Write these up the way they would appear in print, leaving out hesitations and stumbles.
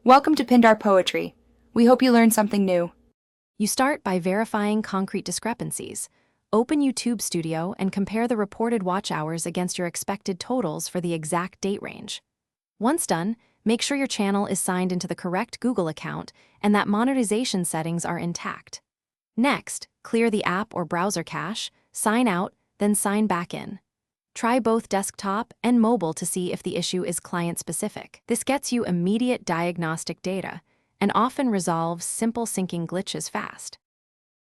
Welcome to Pindar Poetry. We hope you learned something new. You start by verifying concrete discrepancies. Open YouTube Studio and compare the reported watch hours against your expected totals for the exact date range. Once done, make sure your channel is signed into the correct Google account and that monetization settings are intact. Next, clear the app or browser cache, sign out, then sign back in. Try both desktop and mobile to see if the issue is client-specific. This gets you immediate diagnostic data and often resolves simple syncing glitches fast.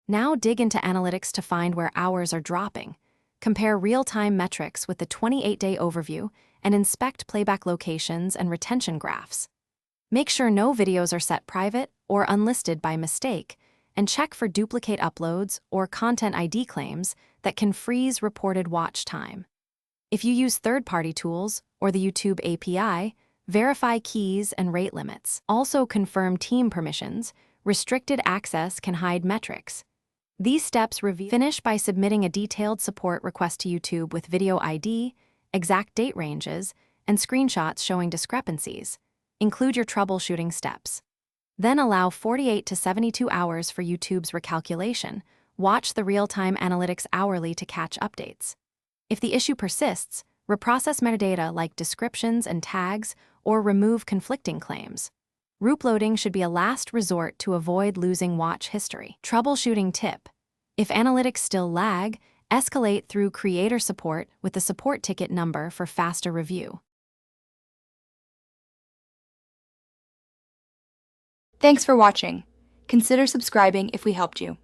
Now dig into analytics to find where hours are dropping. Compare real-time metrics with the 28-day overview and inspect playback locations and retention graphs. Make sure no videos are set private or unlisted by mistake, and check for duplicate uploads or content ID claims that can freeze reported watch time. If you use third-party tools or the YouTube API, verify keys and rate limits. Also confirm team permissions. Restricted access can hide metrics. These steps finish by submitting a detailed support request to YouTube with video ID, exact date ranges, and screenshots showing discrepancies. Include your troubleshooting steps. Then allow 48 to 72 hours for YouTube's recalculation. Watch the real-time analytics hourly to catch updates. If the issue persists, reprocess metadata like descriptions and tags or remove conflicting claims. Loading should be a last resort to avoid losing watch history. Troubleshooting tip: if analytics still lag, escalate through creator support with the support ticket number for faster review. Thanks for watching. Consider subscribing if we helped you.